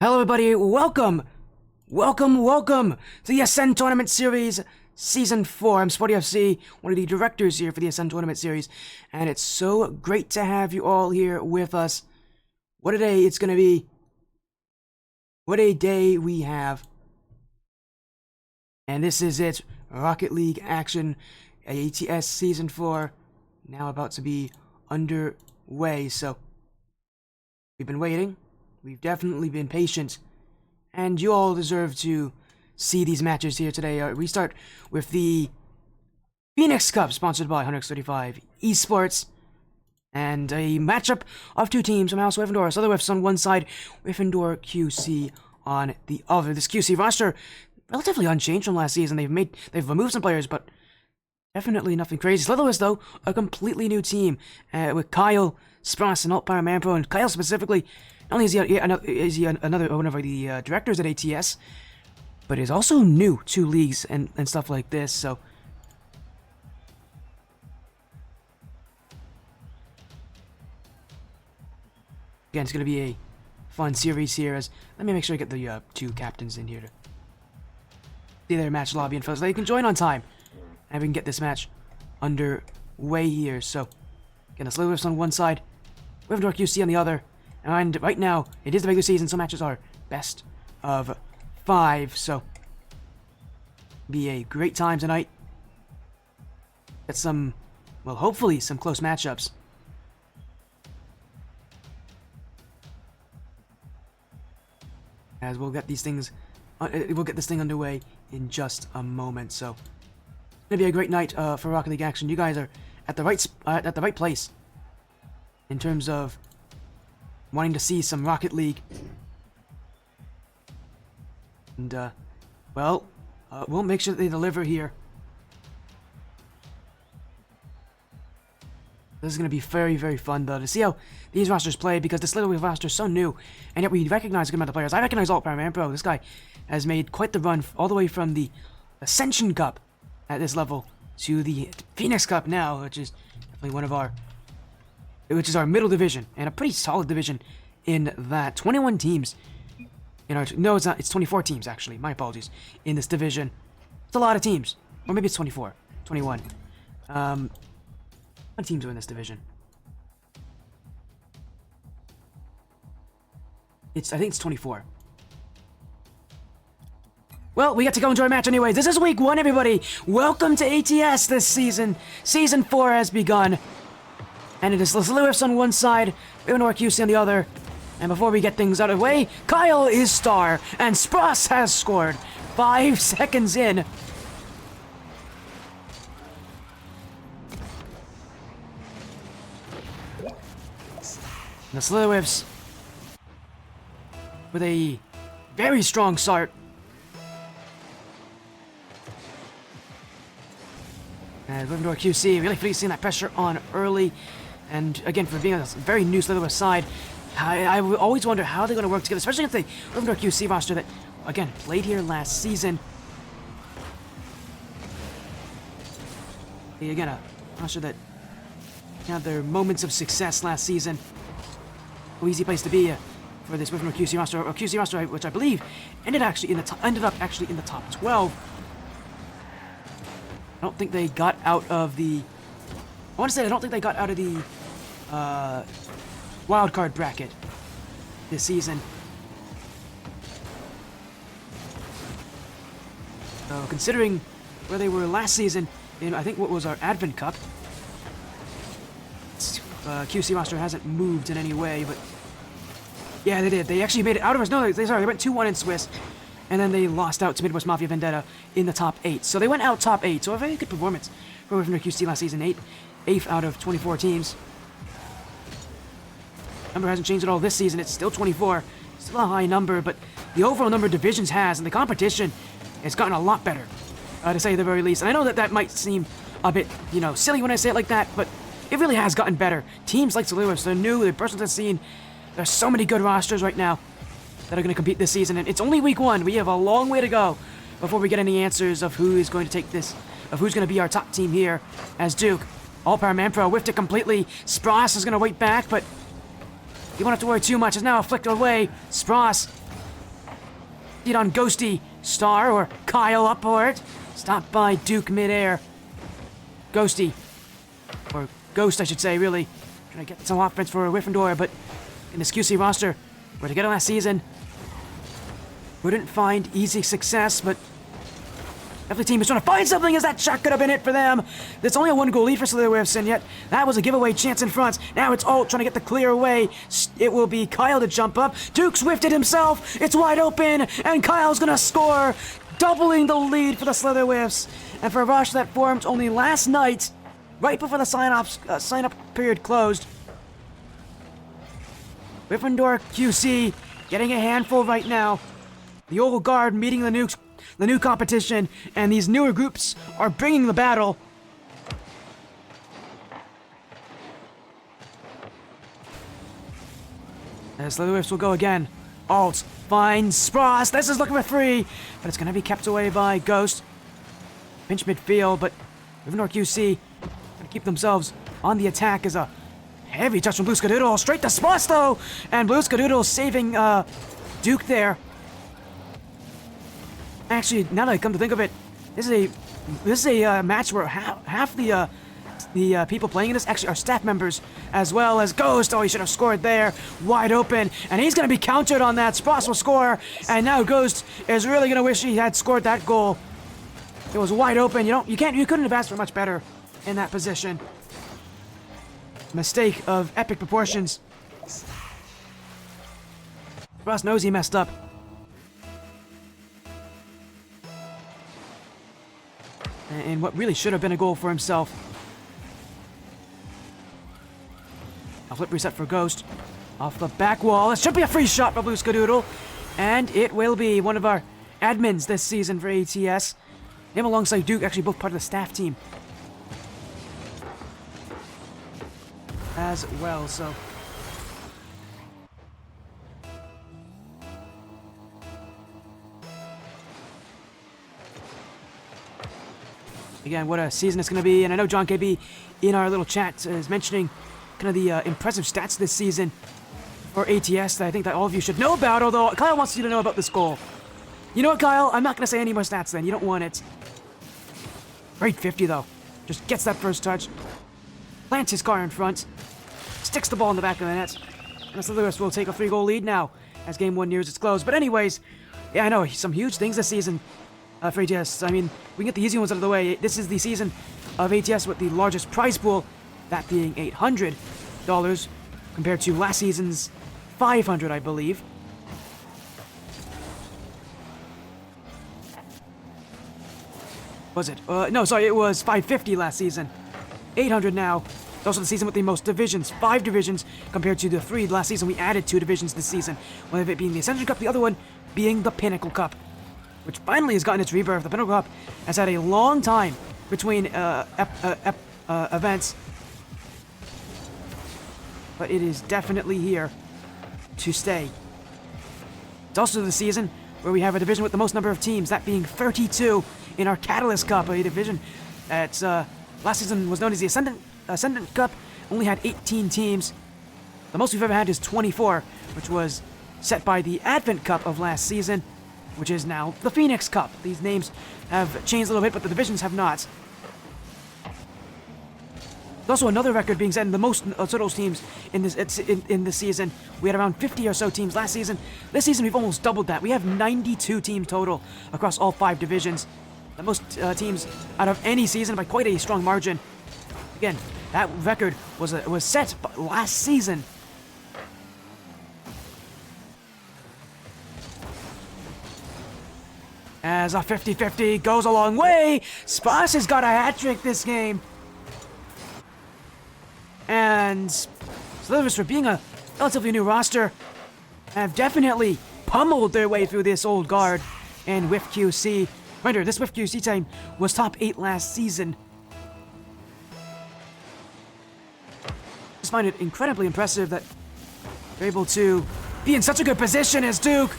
Hello everybody, welcome to the Ascend Tournament Series Season 4. I'm Esports QC, one of the directors here for the Ascend Tournament Series, and it's so great to have you all here with us. What a day it's gonna be. What a day we have. And this is it, Rocket League action, ATS Season 4, now about to be underway. So, we've been waiting. We've definitely been patient, and you all deserve to see these matches here today. We start with the Phoenix Cup, sponsored by 135 Esports, and a matchup of two teams from House Wyffindor. Slytherwyffs on one side, Wyffindor QC on the other. This QC roster, relatively unchanged from last season. They've removed some players, but definitely nothing crazy. Slytherwyffs, though, a completely new team, with Kyle, Spross, and Alt-Power Manpro, and Kyle specifically. Not only is he another one of the directors at ATS, but is also new to leagues and stuff like this, so... Again, it's going to be a fun series here. Let me make sure I get the two captains in here to see their match lobby info so they can join on time, and we can get this match underway here. So, again, the Slytherwyffs on one side, Wyffindor QC on the other. And right now, it is the regular season, so matches are best of 5, so be a great time tonight. Get some, well, hopefully some close matchups. As we'll get these things, we'll get this thing underway in just a moment. So it's gonna be a great night for Rocket League action. You guys are at the right place in terms of wanting to see some Rocket League. And, well, we'll make sure that they deliver here. This is going to be very, very fun, though, to see how these rosters play, because this Slytherwyff roster is so new, and yet we recognize a good amount of players. I recognize Alt-Power Manpro. This guy has made quite the run all the way from the Ascension Cup at this level to the Phoenix Cup now, which is definitely which is our middle division, and a pretty solid division in that. 21 teams in our... No, it's not. It's 24 teams, actually. My apologies. In this division. It's a lot of teams. Or maybe it's 24. 21. How many teams are in this division? I think it's 24. Well, we get to go enjoy a match anyways. This is week 1, everybody. Welcome to ATS this season. Season 4 has begun. And it is Slytherwyffs on one side, Wyffindor QC on the other. And before we get things out of the way, Kyle is star, and Spross has scored 5 seconds in. And the Slytherwyffs with a very strong start. And Wyffindor QC really feeling that pressure on early. And again, for being a very new Slytherwyff side, I always wonder how they're going to work together, especially against the Wyffindor QC roster that, again, played here last season. Again, a roster that had their moments of success last season. No easy place to be for this Wyffindor QC roster, or QC roster, which I believe ended up actually in the top 12. I don't think they got out of the... I want to say I don't think they got out of the wildcard bracket this season. So considering where they were last season in, I think, what was our Advent Cup, QC roster hasn't moved in any way, but yeah, they did. They actually made it out of us. No, they went 2-1 in Swiss, and then they lost out to Midwest Mafia Vendetta in the top 8. So they went out top 8. So a very good performance for Wyffindor QC last season. 8th out of 24 teams. Number hasn't changed at all this season. It's still 24. Still a high number, but the overall number of divisions has, and the competition has gotten a lot better, to say the very least. And I know that might seem a bit, silly when I say it like that, but it really has gotten better. Teams like Slytherwyffs, they're new, they're burst into the scene. There's so many good rosters right now that are going to compete this season, and it's only week 1. We have a long way to go before we get any answers of who is going to take this, of who's going to be our top team here as Duke. Alt-Power Manpro whiffed it completely. Spross is going to wait back, but you won't have to worry too much. It's now flicked away. Spross Get on Ghosty, Star, or Kyle up for it. Stop by Duke midair. Ghosty. Or Ghost, I should say, really. Trying to get some offense for Wyffindor, but in this QC roster, where together last season, wouldn't find easy success, but every team is trying to find something as that shot could have been it for them. There's only a 1-goal lead for Slytherwyffs, and yet that was a giveaway chance in front. Now it's Alt trying to get the clear away. It will be Kyle to jump up. Duke swifted himself. It's wide open, and Kyle's going to score, doubling the lead for the Slytherwyffs. And for a rush that formed only last night, right before the sign-up period closed. Wyffindor QC getting a handful right now. The old guard meeting the new competition, and these newer groups are bringing the battle. As Slytherwyffs will go again. Alt finds Spross. This is looking for free, but it's going to be kept away by Ghost. Pinch midfield, but Wyffindor QC going to keep themselves on the attack as a heavy touch from Blue Skadoodle. Straight to Spross, though, and Blue Skadoodle saving Duke there. Actually, now that I come to think of it, this is a match where half the people playing in this actually are staff members, as well as Ghost. Oh, he should have scored there, wide open, and he's going to be countered on that. Spross will score, and now Ghost is really going to wish he had scored that goal. It was wide open. You couldn't have asked for much better in that position. Mistake of epic proportions. Spross knows he messed up. And what really should have been a goal for himself. A flip reset for Ghost. Off the back wall. It should be a free shot for Blue Skadoodle. And it will be one of our admins this season for ATS. Him alongside Duke, actually both part of the staff team. As well, so... Again, what a season it's going to be, and I know John KB in our little chat is mentioning kind of the impressive stats this season for ATS that I think that all of you should know about, although Kyle wants you to know about this goal. You know what, Kyle? I'm not going to say any more stats then. You don't want it. Great 50, though. Just gets that first touch. Plants his car in front. Sticks the ball in the back of the net. And the Slytherwyffs will take a 3-goal lead now as Game 1 nears its close. But anyways, yeah, I know, some huge things this season. For ATS. I mean, we can get the easy ones out of the way. This is the season of ATS with the largest prize pool, that being $800, compared to last season's $500, I believe. Was it? No, sorry, it was $550 last season. $800 now. It's also the season with the most divisions, 5 divisions, compared to the 3 last season. We added 2 divisions this season, one of it being the Ascension Cup, the other one being the Pinnacle Cup, which finally has gotten its rebirth. The Pinnacle Cup has had a long time between events, but it is definitely here to stay. It's also the season where we have a division with the most number of teams, that being 32 in our Catalyst Cup, a division that last season was known as the Ascendant Cup, only had 18 teams. The most we've ever had is 24, which was set by the Advent Cup of last season, which is now the Phoenix Cup. These names have changed a little bit, but the divisions have not. There's also another record being set in the most total teams in this season. We had around 50 or so teams last season. This season, we've almost doubled that. We have 92 teams total across all 5 divisions. The most teams out of any season by quite a strong margin. Again, that record was set last season. As a 50-50 goes a long way, Spross has got a hat-trick this game. And Slytherwyffs, for being a relatively new roster, have definitely pummeled their way through this old guard and Wyff QC. Remember, this Wyff QC team was top 8 last season. I just find it incredibly impressive that they're able to be in such a good position as Duke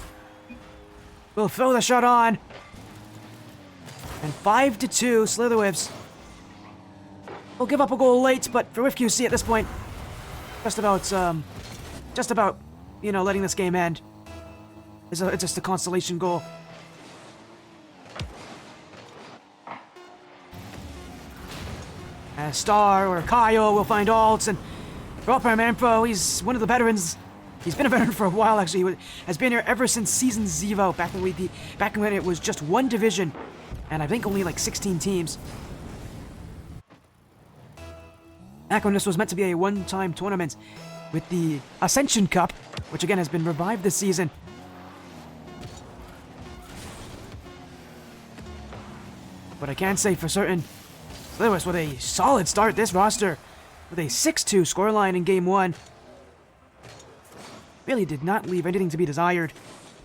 will throw the shot on. And 5-2, Slytherwyffs will give up a goal late, but for Wyff QC at this point, just about, letting this game end. It's just a consolation goal. Star or Kyle will find alts, and Manfro, he's one of the veterans. He's been a veteran for a while, actually. He has been here ever since Season 0, back when it was just one division, and I think only like 16 teams. Back when this was meant to be a one-time tournament with the Ascension Cup, which again has been revived this season. But I can say for certain, Slytherwyffs with a solid start this roster, with a 6-2 scoreline in Game 1. Really did not leave anything to be desired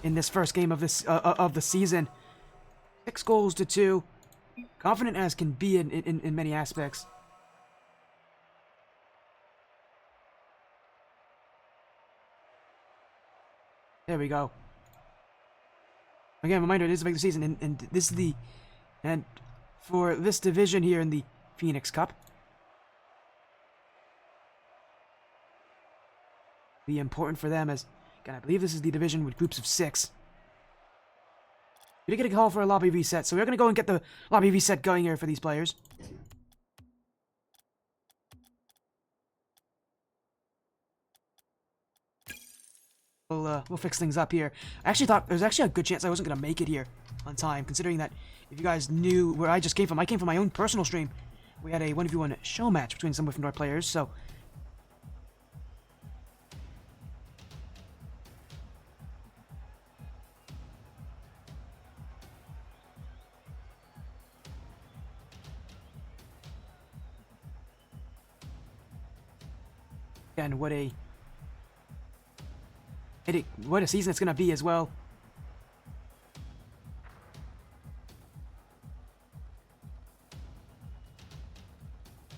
in this first game of the season. 6 goals to 2. Confident as can be in many aspects. There we go. Again, reminder, it is a regular season, and this is and for this division here in the Phoenix Cup, be important for them as, again, I believe this is the division with groups of 6. We did get a call for a lobby reset, so we're going to go and get the lobby reset going here for these players. We'll fix things up here. I actually thought there was actually a good chance I wasn't going to make it here on time, considering that if you guys knew where I just came from, I came from my own personal stream. We had a 1v1 show match between some Wyffindor players, so... And what a season it's going to be as well.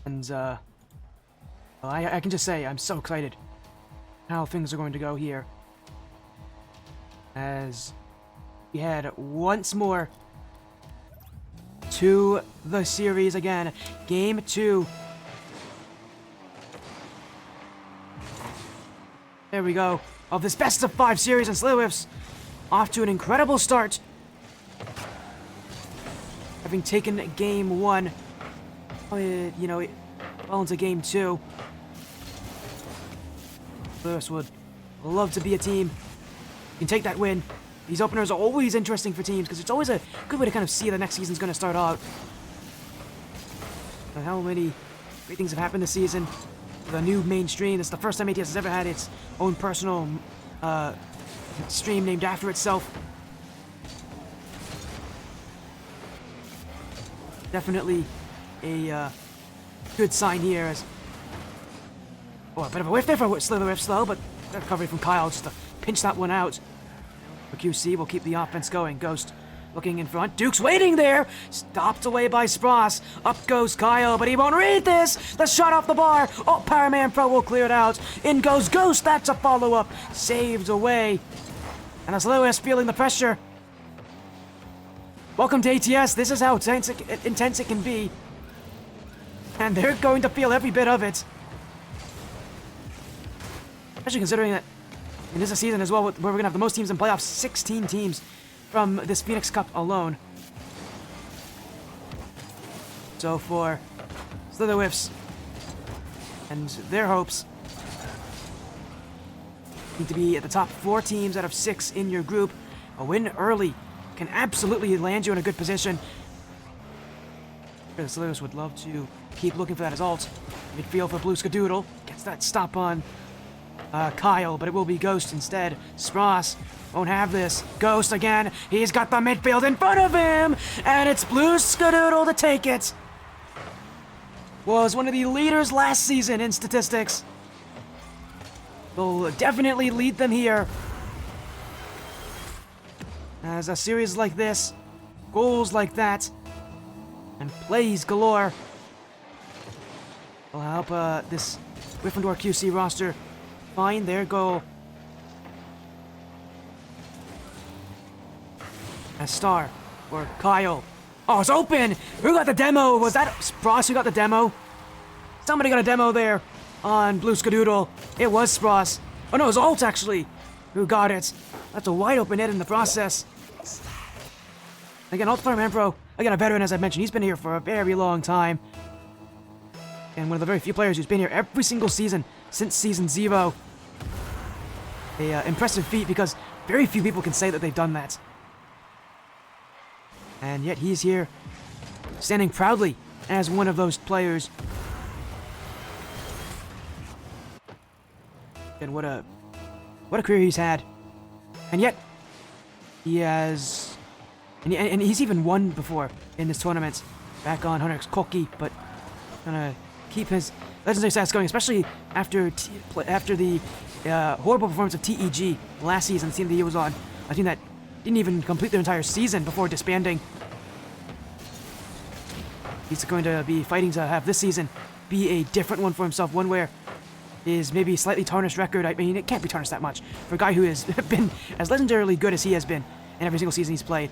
And, well, I can just say I'm so excited how things are going to go here. As we head once more to the series again. Game 2. There we go. Of this best of 5 series, and Slytherwyffs off to an incredible start. Having taken Game 1, you know, well into Game 2. Slytherwyffs would love to be a team. You can take that win. These openers are always interesting for teams because it's always a good way to kind of see how the next season's going to start out. And how many great things have happened this season. The new mainstream. It's the first time ATS has ever had its own personal stream named after itself. Definitely a good sign here. As a bit of a whiff there for Slytherwyffs though, but recovery from Kyle just to pinch that one out. For QC will keep the offense going. Ghost looking in front. Duke's waiting there. Stopped away by Spross. Up goes Kyle, but he won't read this. The shot off the bar. Oh, Paraman Pro will clear it out. In goes Ghost. That's a follow-up. Saved away. And as Slytherwyffs feeling the pressure. Welcome to ATS. This is how intense it can be. And they're going to feel every bit of it. Especially considering that this is a season as well where we're going to have the most teams in playoffs. 16 teams. From this Phoenix Cup alone. So for Slytherwyffs and their hopes need to be at the top 4 teams out of 6 in your group. A win early can absolutely land you in a good position. The Slytherwyffs would love to keep looking for that as alt. Midfield for Blue Skadoodle. Gets that stop on Kyle, but it will be Ghost instead. Spross won't have this. Ghost again. He's got the midfield in front of him, and it's Blue Skadoodle to take it. Was one of the leaders last season in statistics. Will definitely lead them here. As a series like this, goals like that, and plays galore will help this Wyffindor QC roster find their goal. A star for Kyle. Oh, it's open! Who got the demo? Was that Spross who got the demo? Somebody got a demo there on Blue Skadoodle. It was Spross. Oh no, it was Alt actually who got it. That's a wide open net in the process. Again, Ultimate Manpro, again, a veteran, as I mentioned. He's been here for a very long time. And one of the very few players who's been here every single season since Season 0. A impressive feat, because very few people can say that they've done that. And yet he's here, standing proudly as one of those players. And what a career he's had. And yet, he has... And he's even won before in this tournament, back on Hunter's Koki, but gonna keep his legendary stats going, especially after the horrible performance of TEG last season, the team that he was on. A team that didn't even complete their entire season before disbanding. He's going to be fighting to have this season be a different one for himself, one where his maybe slightly tarnished record, I mean, it can't be tarnished that much for a guy who has been as legendarily good as he has been in every single season he's played.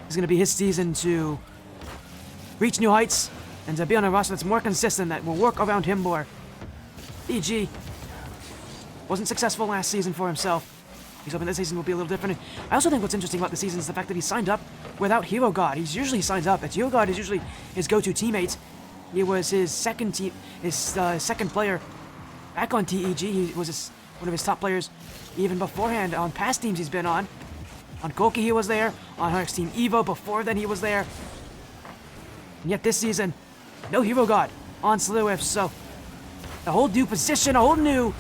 It's going to be his season to reach new heights and to be on a roster that's more consistent, that will work around him more. EG wasn't successful last season for himself. He's hoping this season will be a little different. I also think what's interesting about the season is the fact that he signed up without Hero God. He's usually signs up. Hero God is usually his go-to teammate. He was his second player back on TEG. He was one of his top players even beforehand on past teams he's been on. On Koki he was there. On Hunter's Team Evo before then he was there. And yet this season, no Hero God on Slytherwyffs. So a whole new position, a whole new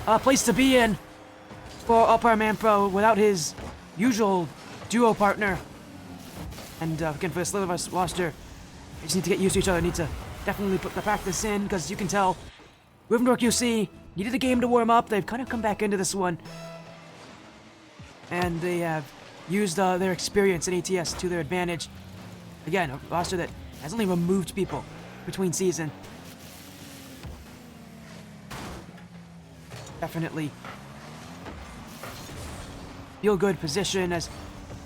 place to be in for Upper Manpro without his usual duo partner. And again, for the Slytherwyffs roster, they just need to get used to each other. Need to definitely put the practice in, because you can tell Wyffindor QC needed a game to warm up. They've kind of come back into this one, and they have used their experience in ATS to their advantage. Again, a roster that has only removed people between season. Definitely feel good position as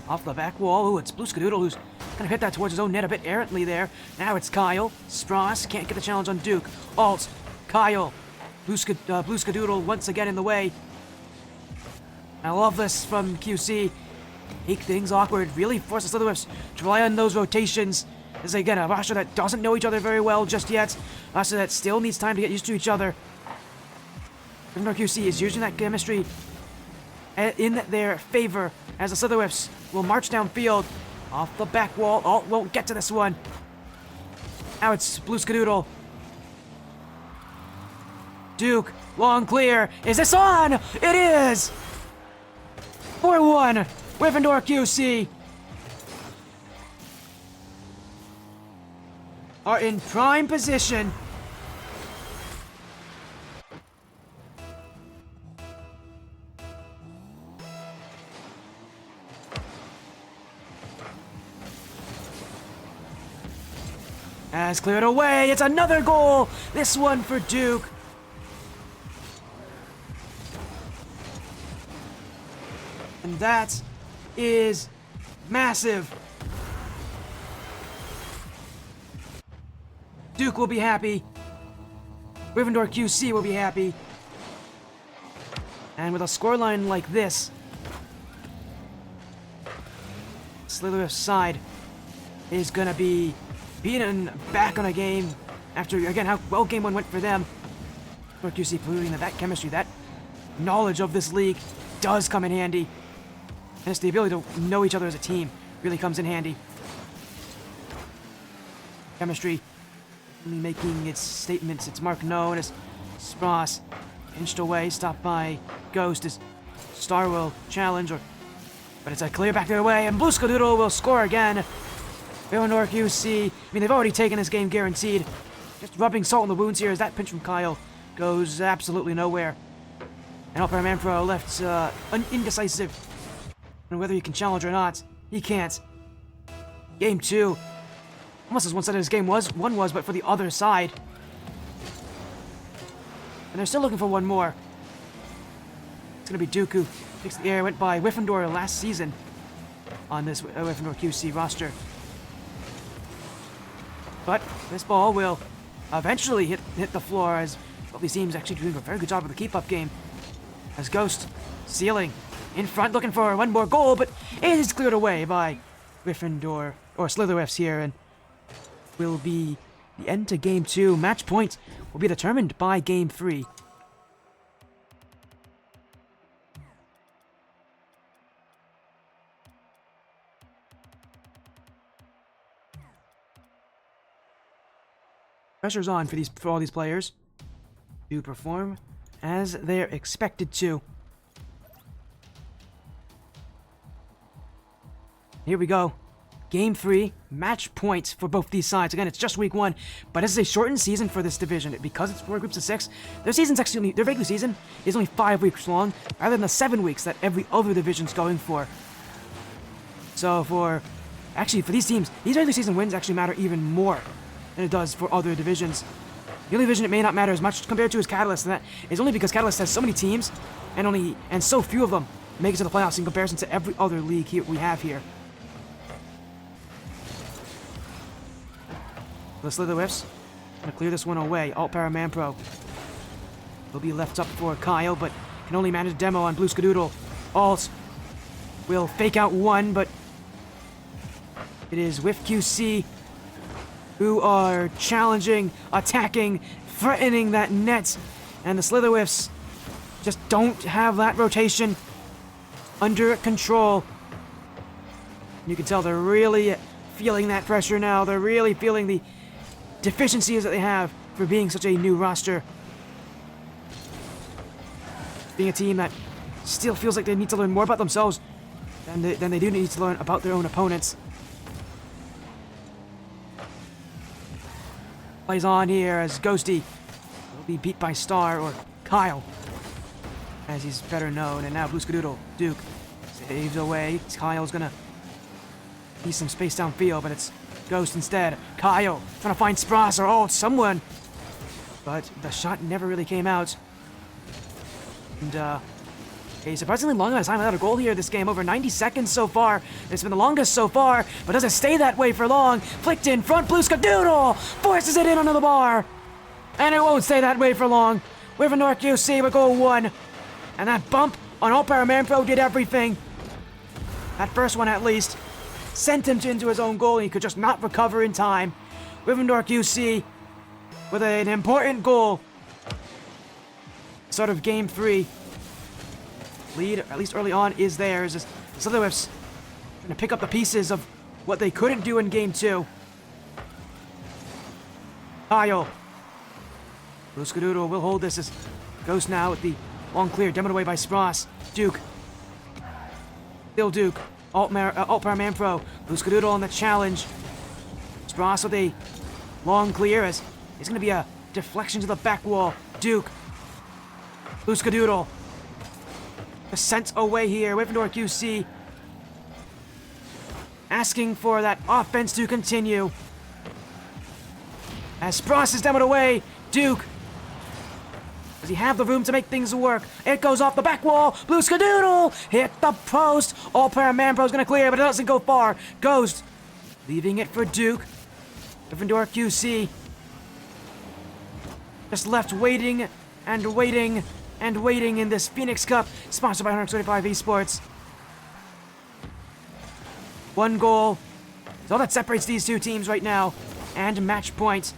off the back wall. Ooh, it's Blue Skadoodle who's kind of hit that towards his own net a bit errantly there. Now it's Kyle. Spross can't get the challenge on Duke. Alt. Kyle. Blue Skadoodle once again in the way. I love this from QC. Make things awkward. Really force the Slytherwyffs to rely on those rotations. This is, again, a roster that doesn't know each other very well just yet. A roster that still needs time to get used to each other. Wyffindor QC is using that chemistry in their favor as the Slytherwyffs will march downfield off the back wall. Alt won't get to this one. Now it's Blue Skadoodle. Duke, long clear. Is this on? It is! 4-1, Wyffindor QC are in prime position. As cleared away, it's another goal! This one for Duke. And that is massive. Duke will be happy. Wyffindor QC will be happy. And with a scoreline like this, Slytherwyffs' side is gonna be beaten back on a game after, again, how well game one went for them. Wyffindor QC proving that chemistry, that knowledge of this league does come in handy. And it's the ability to know each other as a team really comes in handy. Chemistry really making its statements, its mark known as Spross inched away, stopped by Ghost as Star will challenge, but it's a clear back their way, and Blue Skadoodle will score again. Wyffindor QC, I mean, they've already taken this game guaranteed. Just rubbing salt in the wounds here as that pinch from Kyle goes absolutely nowhere. And Upper Manpro left indecisive on whether he can challenge or not. He can't. Game 2. Almost as one-sided as game 1 was, but for the other side. And they're still looking for one more. It's going to be Duke, who takes the air, went by Wyffindor last season on this Wyffindor QC roster. But this ball will eventually hit the floor, as both these teams actually doing a very good job of the keep-up game. As Ghost Stealing in front, looking for one more goal, but it is cleared away by Wyffindor, or Slytherwyffs here, and will be the end to Game 2. Match point will be determined by Game 3. Pressure's on for all these players to perform as they're expected to. Here we go. Game 3, match points for both these sides. Again, it's just week 1, but this is a shortened season for this division. Because it's 4 groups of 6, their regular season is only 5 weeks long, rather than the 7 weeks that every other division's going for. So for these teams, these regular season wins actually matter even more than it does for other divisions. The only division it may not matter as much compared to is Catalyst, and that is only because Catalyst has so many teams, and so few of them make it to the playoffs in comparison to every other league we have here. The Slytherwyffs gonna clear this one away. Alt Para Manpro will be left up for Kyle, but can only manage a demo on Blue Skadoodle. Alt will fake out one, but it is Wyffindor QC who are challenging, attacking, threatening that net, and the Slytherwyffs just don't have that rotation under control. You can tell they're really feeling that pressure now. They're really feeling the deficiencies that they have for being such a new roster. Being a team that still feels like they need to learn more about themselves than they do need to learn about their own opponents. Plays on here as Ghosty will be beat by Star, or Kyle, as he's better known. And now Blue Skadoodle, Duke, saves away. Kyle's gonna need some space downfield, but it's Ghost instead. Kyle trying to find Spross or Alt, someone. But the shot never really came out. And, a surprisingly long amount of time without a goal here this game. Over 90 seconds so far. It's been the longest so far, but doesn't stay that way for long. Flicked in front, Blue Skadoodle forces it in under the bar. And it won't stay that way for long. Wyffindor QC with goal 1. And that bump on Alt Para Manpro did everything. That first one at least sent him into his own goal, and he could just not recover in time. Wyffindor QC with an important goal. Sort of Game 3. Lead, at least early on, is theirs. The Slytherwyffs trying to pick up the pieces of what they couldn't do in Game 2. Kyle. Blue Skadoodle will hold this as Ghost now with the long clear, demoed away by Spross. Duke. Still Duke. Alt Para Manpro. Blue Skadoodle on the challenge. Spross with a long clear as it's going to be a deflection to the back wall. Duke. Blue Skadoodle. Sent away here. Wyffindor QC asking for that offense to continue. As Spross is demoed away, Duke, does he have the room to make things work? It goes off the back wall. Blue Skadoodle hit the post. Alt Para Manpro's gonna clear, but it doesn't go far. Ghost leaving it for Duke. Wyffindor QC just left waiting and waiting and waiting in this Phoenix Cup, sponsored by 125 Esports. One goal is all that separates these two teams right now, and match points.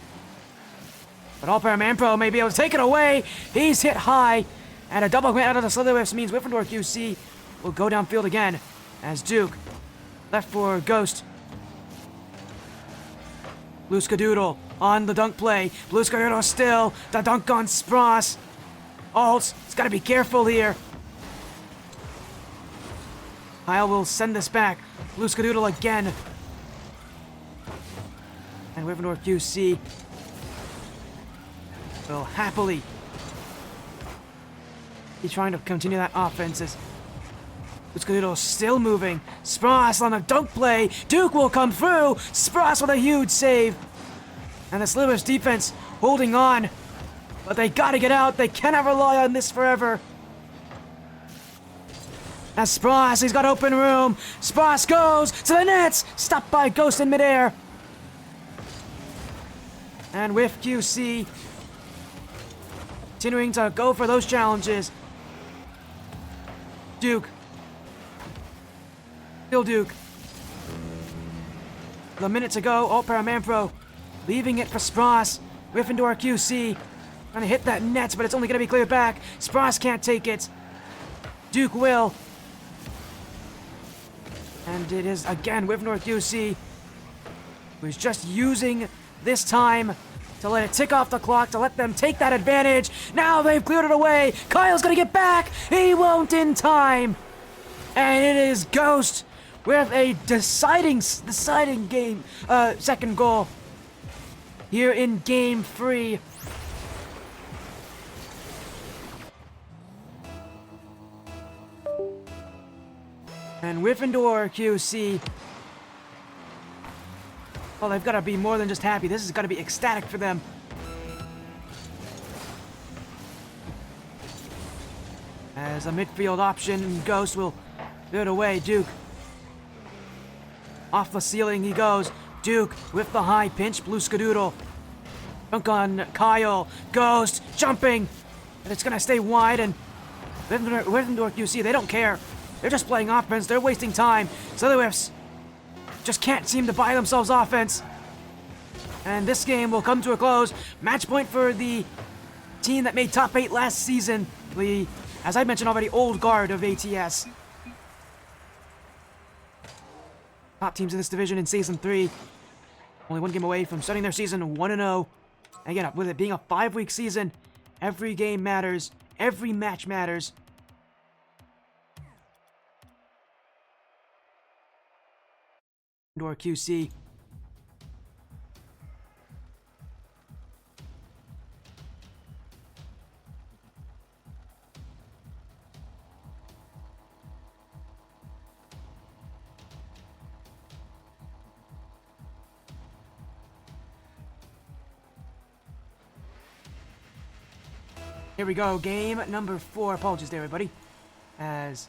But Alt Para Manpro may be able to take it away. He's hit high, and a double grant out of the Slytherwyffs means Wyffindor QC will go downfield again, as Duke left for Ghost. Blue Skadoodle on the dunk play. Blue Skadoodle still, the dunk on Spross. Alt, he's got to be careful here. Kyle will send this back. Blue Skadoodle again. And Wyffindor QC will happily be trying to continue that offense as Blue Skadoodle still moving. Spross on the dunk play. Duke will come through. Spross with a huge save. And the Slytherwyffs defense holding on. But they gotta get out. They cannot rely on this forever. As Spross, he's got open room. Spross goes to the nets. Stopped by Ghost in midair. And with QC continuing to go for those challenges. Duke. Still Duke. A minute to go. Oh, Paramanpro leaving it for Spross. Wyffindor QC trying to hit that net, but it's only going to be cleared back. Spross can't take it. Duke will. And it is, again, Wyffindor QC who's just using this time to let it tick off the clock, to let them take that advantage. Now they've cleared it away. Kyle's going to get back. He won't in time. And it is Ghost with a deciding game, second goal here in Game 3. And Wyffindor QC, well, they've got to be more than just happy. This has got to be ecstatic for them. As a midfield option, Ghost will do it away. Duke. Off the ceiling he goes. Duke with the high pinch. Blue Skadoodle. Dunk on Kyle. Ghost jumping. And it's going to stay wide. And Wyffindor QC, they don't care. They're just playing offense. They're wasting time. Slytherwyffs just can't seem to buy themselves offense. And this game will come to a close. Match point for the team that made top 8 last season. The, as I mentioned already, old guard of ATS. Top teams in this division in Season 3. Only one game away from starting their season 1-0. Again, with it being a 5-week season, every game matters. Every match matters. Wyffindor QC. Here we go, game number 4. Apologies there, everybody. As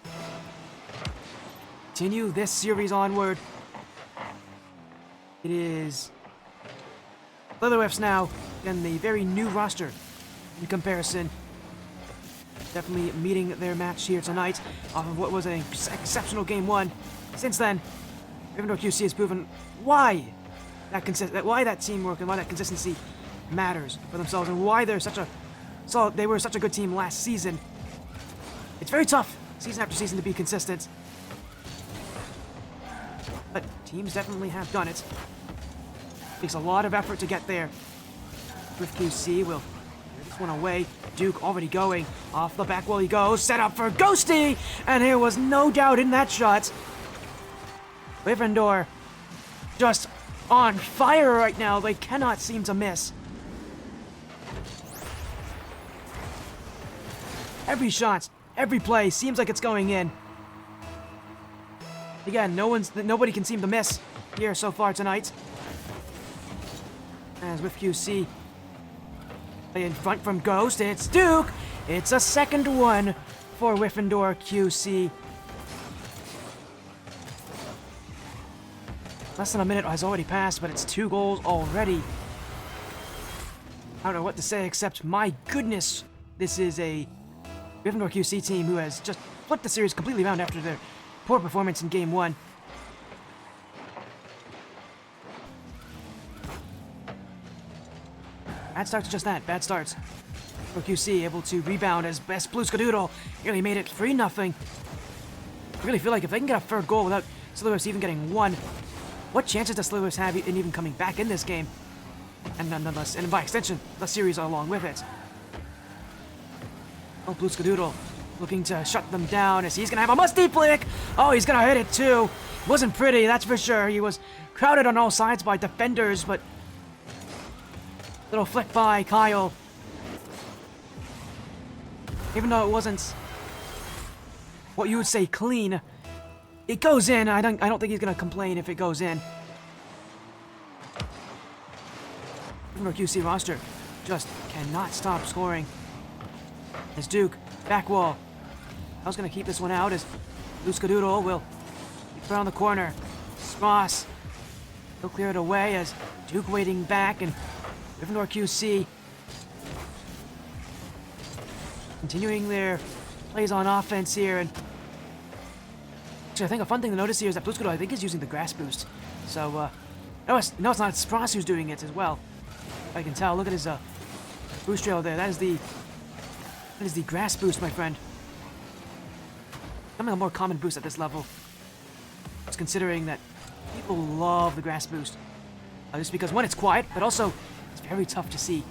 continue this series onward. It is Slytherwyffs now, and the very new roster in comparison. Definitely meeting their match here tonight off of what was an exceptional game 1. Since then, Wyffindor QC has proven why that teamwork and why that consistency matters for themselves, and why they're they were such a good team last season. It's very tough season after season to be consistent, but teams definitely have done it. Takes a lot of effort to get there. With QC will clear this one away. Duke already going off the back wall he goes. Set up for Ghosty, and there was no doubt in that shot. Wyffindor just on fire right now. They cannot seem to miss. Every shot, every play seems like it's going in. Again, nobody can seem to miss here so far tonight. As with QC in front from Ghost, it's Duke. It's a second one for Wyffindor QC. Less than a minute has already passed, but it's 2 goals already. I don't know what to say except, my goodness, this is a Wyffindor QC team who has just flipped the series completely around after their poor performance in Game 1. Bad starts, just that. Bad starts. For QC able to rebound as best Blue Skadoodle nearly made it 3-0. I really feel like if they can get a third goal without Slytherwyffs even getting one, what chances does Slytherwyffs have in even coming back in this game? And nonetheless, and by extension, the series along with it. Oh, Blue Skadoodle looking to shut them down as he's going to have a musty flick. Oh, he's going to hit it too. Wasn't pretty, that's for sure. He was crowded on all sides by defenders, but little flick by Kyle. Even though it wasn't what you would say clean, it goes in. I don't think he's going to complain if it goes in. Our QC roster just cannot stop scoring. As Duke, back wall. I was going to keep this one out as Blue Skadoodle will be around the corner. Spross, he'll clear it away as Duke waiting back, and Wyffindor QC continuing their plays on offense here, and Actually, I think a fun thing to notice here is that Blue Scudo, I think, is using the grass boost. So, no, it's not. It's Spross who's doing it as well. I can tell. Look at his boost trail there. That is the grass boost, my friend. Becoming a more common boost at this level. Just considering that people love the grass boost. Just because, one, it's quiet, but also it's very tough to see.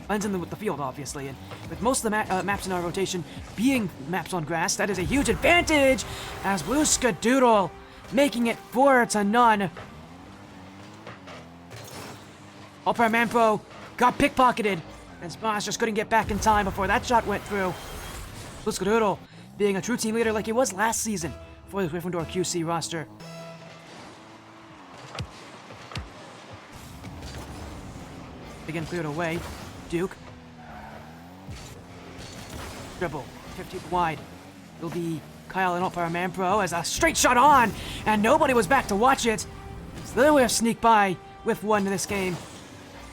Blends in with the field, obviously, and with most of the maps in our rotation being maps on grass, that is a huge advantage as Blue Skadoodle making it 4-0. All-Power Manpro got pickpocketed, and Spross just couldn't get back in time before that shot went through. Blue Skadoodle being a true team leader like he was last season for the Wyffindor QC roster. Again, cleared away. Duke. Dribble. 50 wide. It'll be Kyle and All-Power Manpro as a straight shot on, and nobody was back to watch it. Slytherwyffs sneak by with one in this game.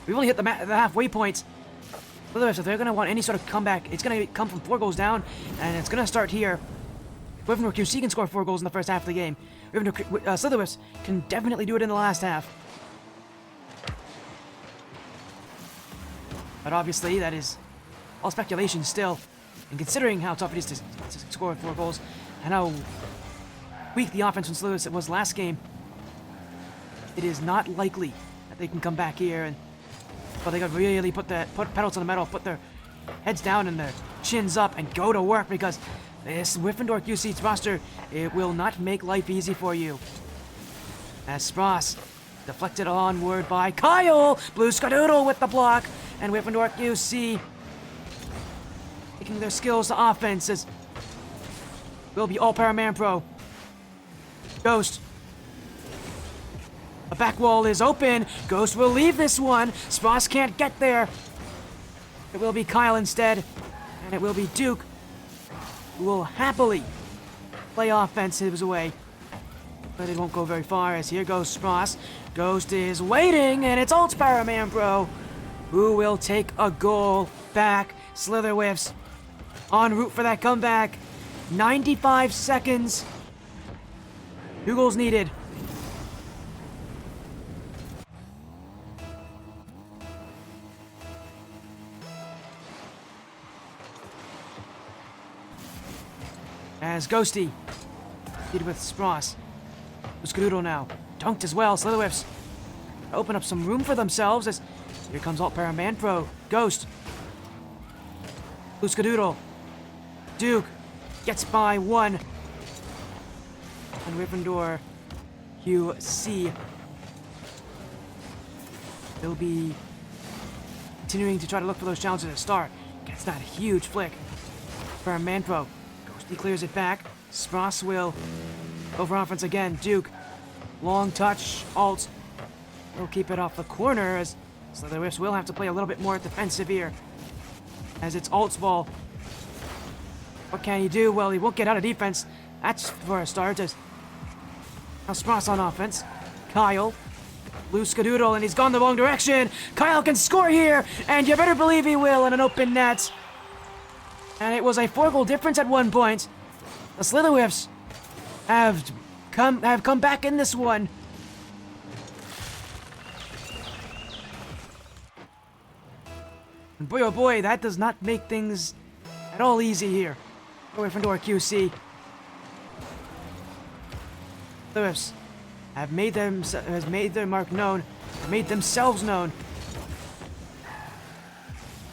We've only hit the halfway point. Slytherwyffs, if they're going to want any sort of comeback, it's going to come from 4 goals down, and it's going to start here. Wyffindor QC can score 4 goals in the first half of the game. Slytherwyffs can definitely do it in the last half. But obviously, that is all speculation still. And considering how tough it is to score 4 goals, and how weak the offense from Slytherwyffs was last game, it is not likely that they can come back here. And but they got to really put pedal to the metal, put their heads down and their chins up, and go to work, because this Wyffindor QC roster, it will not make life easy for you. As Spross deflected onward by Kyle, Blue Skadoodle with the block, and Wyffindor QC taking their skills to offenses. Will be All-Power Manpro. Ghost. The back wall is open. Ghost will leave this one. Spross can't get there. It will be Kyle instead, and it will be Duke, who will happily play offense his way. But it won't go very far, as here goes Spross. Ghost is waiting, and it's All-Power Manpro who will take a goal back. Slytherwyffs en route for that comeback. 95 seconds. 2 goals needed. As Ghosty did with Spross. Skadoodle now. Dunked as well. Slytherwyffs open up some room for themselves as here comes All-Power Manpro. Ghost. Blue Skadoodle. Duke gets by 1. And Wyffindor QC will be continuing to try to look for those challenges at the start. Gets that huge flick. For Manpro. Ghosty clears it back. Spross will go for offense again. Duke. Long touch. Alt. Will keep it off the corner as Slytherwyffs will have to play a little bit more defensive here. As it's Alt's ball. What can he do? Well, he won't get out of defense. That's for a start. As now Spross on offense. Kyle. Blue Skadoodle, and he's gone the wrong direction. Kyle can score here, and you better believe he will in an open net. And it was a 4-goal difference at one point. The Slytherwyffs have come back in this one. And boy, oh boy, that does not make things at all easy here for Wyffindor QC. Slytherwyffs have made their mark known, made themselves known.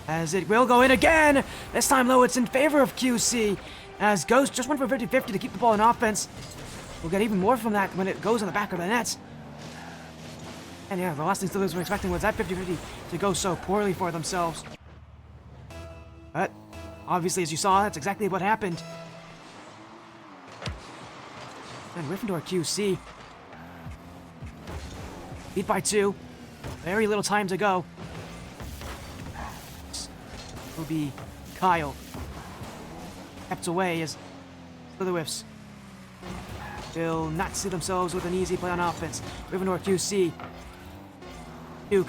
As it will go in again. This time, though, it's in favor of QC. As Ghost just went for 50-50 to keep the ball in offense. We'll get even more from that when it goes in the back of the net. And yeah, the last thing Slytherwyffs were expecting was that 50-50 to go so poorly for themselves. But obviously, as you saw, that's exactly what happened. And Wyffindor QC beat by 2. Very little time to go. Will be Kyle. Kept away as Slytherwyffs will not see themselves with an easy play on offense. Wyffindor QC. Duke.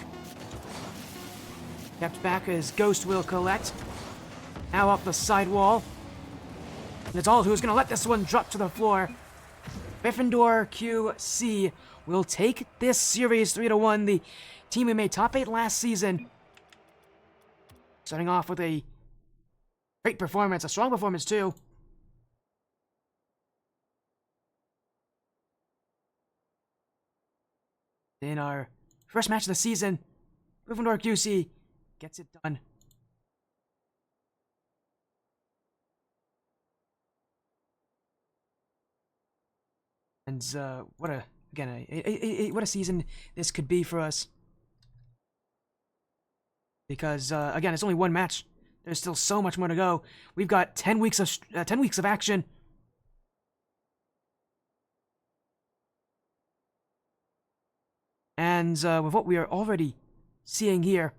Kept back as Ghost will collect. Now up the side wall. And it's Alt who's going to let this one drop to the floor. Wyffindor QC will take this series 3-1. The team who made top 8 last season, starting off with a great performance, a strong performance too. In our first match of the season, Wyffindor QC gets it done. And what a season this could be for us. Because again, it's only one match. There's still so much more to go. We've got 10 weeks of action. And with what we are already seeing here,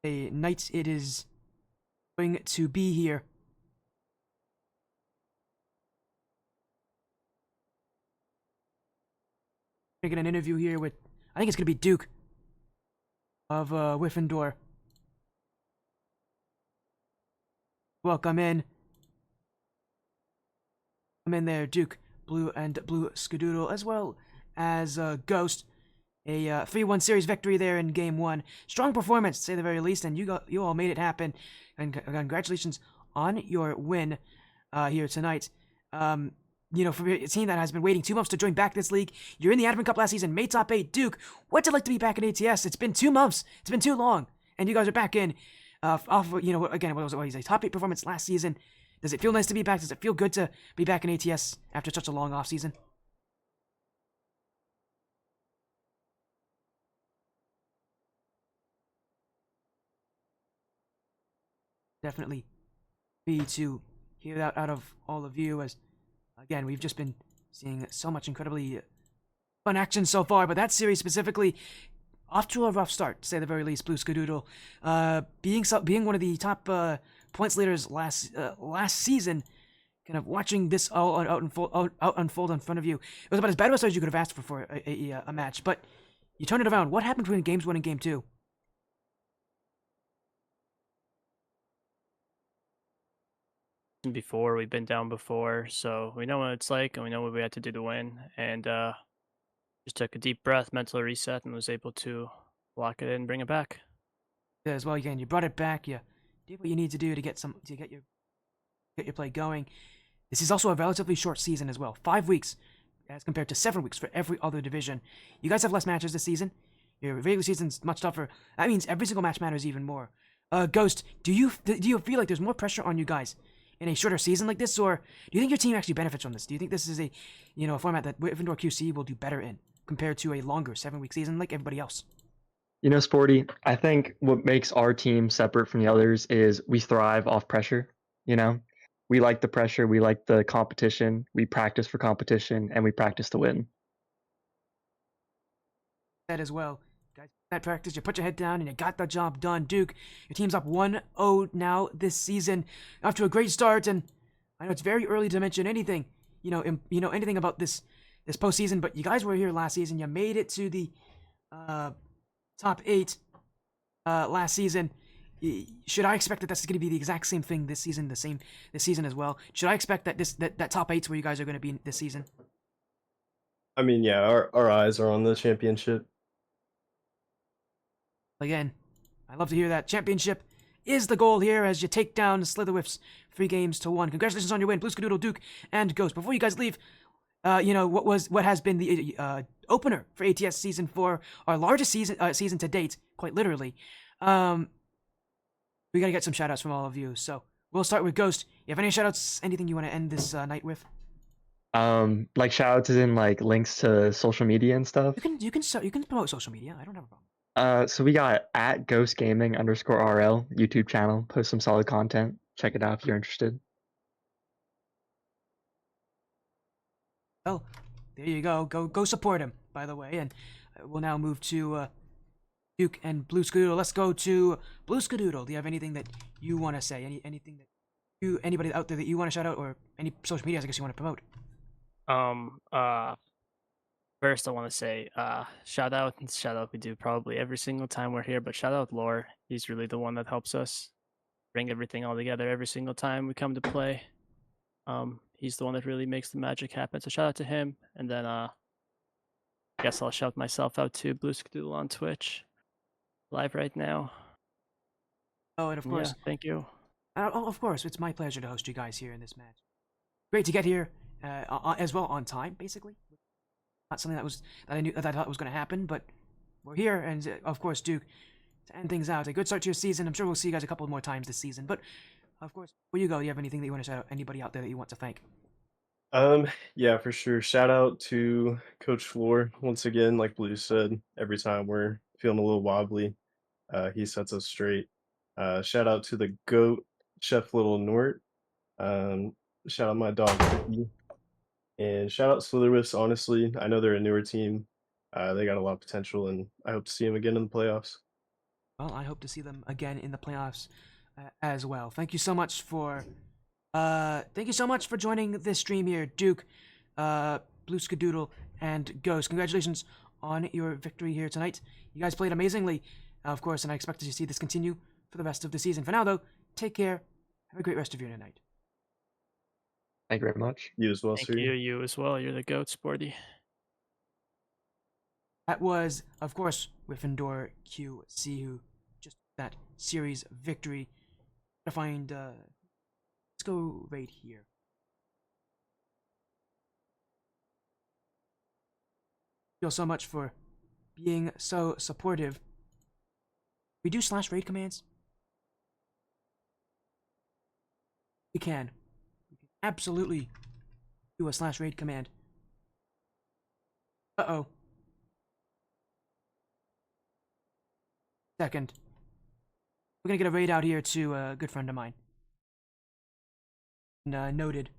a night it is going to be here. Making an interview here with, I think it's going to be Duke of Wyffindor. Welcome in. Come in there, Duke, Blue and Blue Skadoodle, as well as Ghost. A 3-1 series victory there in Game 1. Strong performance, to say the very least, and you all made it happen. And congratulations on your win here tonight. You know, for a team that has been waiting 2 months to join back this league, you're in the Advent Cup last season, made top 8. Duke, what's it like to be back in ATS? It's been 2 months. It's been too long. And you guys are back in, you know, again, what was it? A top 8 performance last season. Does it feel nice to be back? Does it feel good to be back in ATS after such a long off season? Definitely be to hear that out of all of you, as again, we've just been seeing so much incredibly fun action so far, but that series specifically off to a rough start, to say the very least. Blue Skadoodle being one of the top points leaders last season, kind of watching this all unfold in front of you. It was about as bad as you could have asked for a match, but you turned it around. What happened between Games 1 and Game 2? Before we've been down before, so we know what it's like, and we know what we had to do to win, and just took a deep breath, mental reset, and was able to lock it in and bring it back. Yeah, as well, again, you brought it back. You did what you need to do to get your play going. This is also a relatively short season as well, 5 weeks as compared to 7 weeks for every other division. You guys have less matches this season. Your regular season's much tougher. That means every single match matters even more. Ghost, do you feel like there's more pressure on you guys in a shorter season like this, or do you think your team actually benefits from this? Do you think this is a format that Wyffindor QC will do better in compared to a longer 7-week season like everybody else? You know, Sporty, I think what makes our team separate from the others is we thrive off pressure. You know, we like the pressure, we like the competition, we practice for competition, and we practice to win. That as well. Guys, that practice, you put your head down and you got the job done. Duke, your team's up 1-0 now this season, off to a great start, and I know it's very early to mention anything, anything about this postseason, but you guys were here last season. You made it to the top 8 last season. Should I expect that that's going to be the exact same thing this season, this season as well? Should I expect that that top 8's where you guys are going to be this season? I mean, yeah, our eyes are on the championship. Again, I love to hear that. Championship is the goal here as you take down Slytherwyffs 3-1. Congratulations on your win, Blue Skadoodle, Duke, and Ghost. Before you guys leave, what has been the opener for ATS Season 4, our largest season to date, quite literally. We gotta get some shoutouts from all of you. So we'll start with Ghost. You have any shoutouts? Anything you want to end this night with? Like shoutouts in like links to social media and stuff. You can promote social media. I don't have a problem. So we got at @ghostgaming_RL YouTube channel. Post some solid content. Check it out if you're interested. Well, there you go. Go support him, by the way. And we'll now move to Duke and Blue Skadoodle. Let's go to Blue Skadoodle. Do you have anything that you want to say? Anything that anybody out there that you want to shout out, or any social media I guess you want to promote? First I want to say shout out we do probably every single time we're here, but shout out Lore. He's really the one that helps us. bring everything all together every single time we come to play. He's the one that really makes the magic happen. So shout out to him. And then I guess I'll shout myself out to Blue Skadoodle on Twitch, live right now. Oh, and of course, Yeah, thank you. of course, it's my pleasure to host you guys here in this match. Great to get here as well on time, basically. Not something that I thought was going to happen, but we're here, and of course, Duke, to end things out, a good start to your season. I'm sure we'll see you guys a couple more times this season, but of course, before you go, do you have anything that you want to shout out? Anybody out there that you want to thank? Yeah, for sure. Shout out to Coach Floor once again. Like Blue said, every time we're feeling a little wobbly, he sets us straight. Shout out to the goat, Chef Little Nort. Um, Shout out my dog Cookie, and shout out Slytherwyffs. Honestly, I know they're a newer team. They got a lot of potential, and I hope to see them again in the playoffs. Well, I hope to see them again in the playoffs as well. Thank you so much for joining this stream here, Duke, Blue Skadoodle, and Ghost. Congratulations on your victory here tonight. You guys played amazingly, of course, and I expect to see this continue for the rest of the season. For now, though, take care. Have a great rest of your night. Thank you very much. You as well, Thank sir. you as well. You're the goat, Sporty. That was, of course, Wyffindor QC, who just that series victory. To find, let's go right here. Thank you all so much for being so supportive. We do /raid commands. We can absolutely do a /raid command. Uh-oh. Second. We're gonna get a raid out here to a good friend of mine. And, Noted.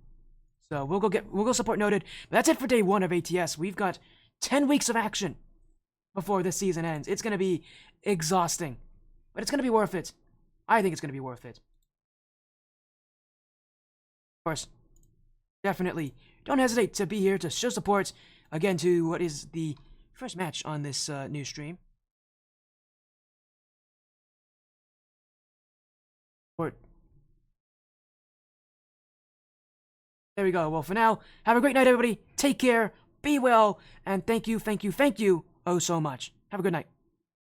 So we'll go support Noted. But that's it for day 1 of ATS. We've got 10 weeks of action before this season ends. It's gonna be exhausting. But it's gonna be worth it. I think it's gonna be worth it. Of course, definitely don't hesitate to be here to show support again to what is the first match on this new stream. There we go. Well, for now, have a great night, everybody. Take care, be well, and thank you oh so much. Have a good night.